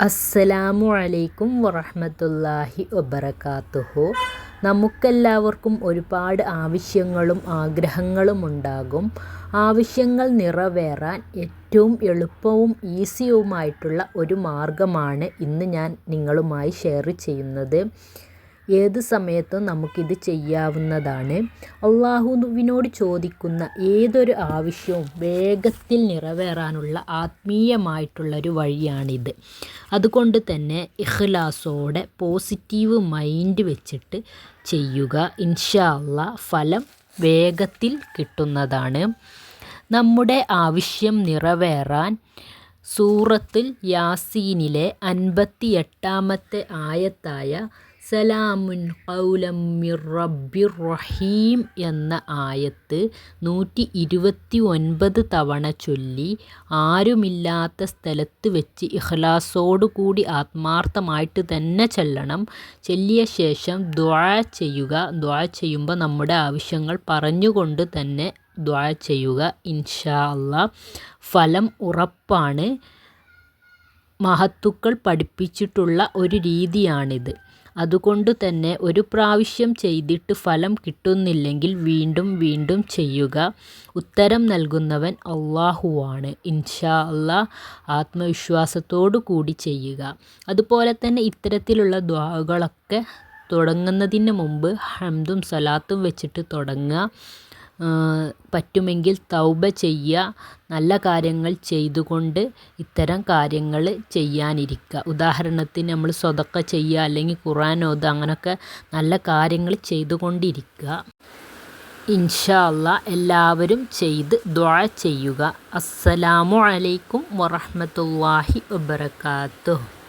അസ്സലാമു അലൈക്കും വറഹ്മത്തുള്ളാഹി വബറകാതുഹു. നമുക്കെല്ലാവർക്കും ഒരുപാട് ആവശ്യങ്ങളും ആഗ്രഹങ്ങളും ഉണ്ടാകും. ആവശ്യങ്ങൾ നിറവേറാൻ ഏറ്റവും എളുപ്പവും ഈസിയുമായിട്ടുള്ള ഒരു മാർഗ്ഗമാണ് ഇന്ന് ഞാൻ നിങ്ങളുമായി ഷെയർ ചെയ്യുന്നത്. ഏത് സമയത്തും നമുക്കിത് ചെയ്യാവുന്നതാണ്. അള്ളാഹുവിനോട് ചോദിക്കുന്ന ഏതൊരു ആവശ്യവും വേഗത്തിൽ നിറവേറാനുള്ള ആത്മീയമായിട്ടുള്ളൊരു വഴിയാണിത്. അതുകൊണ്ട് തന്നെ ഇഖ്ലാസോടെ പോസിറ്റീവ് മൈൻഡ് വെച്ചിട്ട് ചെയ്യുക. ഇൻഷാ അല്ലാഹ് ഫലം വേഗത്തിൽ കിട്ടുന്നതാണ്. നമ്മുടെ ആവശ്യം നിറവേറാൻ സൂറത്തുൽ യാസീനിലെ 58-ാമത്തെ ആയത്തായ സലാമുൻ ഖൗലം മിർ റബ്ബിർ റഹീം എന്ന ആയത്ത് 129 തവണ ചൊല്ലി ആരുമില്ലാത്ത സ്ഥലത്ത് വെച്ച് ഇഖ്ലാസോടുകൂടി ആത്മാർത്ഥമായിട്ട് തന്നെ ചൊല്ലണം. ചൊല്ലിയ ശേഷം ദുആ ചെയ്യുക. ദുആ ചെയ്യുമ്പോൾ നമ്മുടെ ആവശ്യങ്ങൾ പറഞ്ഞുകൊണ്ട് തന്നെ ദുആ ചെയ്യുക. ഇൻഷാ അല്ലാഹ് ഫലം ഉറപ്പാണ്. മഹത്തുക്കൾ പഠിപ്പിച്ചിട്ടുള്ള ഒരു രീതിയാണിത്. അതുകൊണ്ട് തന്നെ ഒരു പ്രാവശ്യം ചെയ്തിട്ട് ഫലം കിട്ടുന്നില്ലെങ്കിൽ വീണ്ടും വീണ്ടും ചെയ്യുക. ഉത്തരം നൽകുന്നവൻ അല്ലാഹുവാണ്. ഇൻഷാ അല്ലാഹ് ആത്മവിശ്വാസത്തോടു കൂടി ചെയ്യുക. അതുപോലെ തന്നെ ഇത്തരത്തിലുള്ള ദുആകളൊക്കെ തുടങ്ങുന്നതിന് മുമ്പ് ഹംദും സലാത്തും വെച്ചിട്ട് തുടങ്ങുക. പറ്റുമെങ്കിൽ തൗബ ചെയ്യുക. നല്ല കാര്യങ്ങൾ ചെയ്തുകൊണ്ട് ഇത്തരം കാര്യങ്ങൾ ചെയ്യാനിരിക്കുക. ഉദാഹരണത്തിന് നമ്മൾ സ്വതക്ക ചെയ്യുക, അല്ലെങ്കിൽ ഖുർആൻ ഓതുക, അങ്ങനെയൊക്കെ നല്ല കാര്യങ്ങൾ ചെയ്തുകൊണ്ടിരിക്കുക. ഇൻഷാ അല്ലാഹ് എല്ലാവരും ചെയ്ത് ദുആ ചെയ്യുക. അസ്സലാമു അലൈക്കും വറഹ്മത്തുള്ളാഹി വബറകാതുഹു.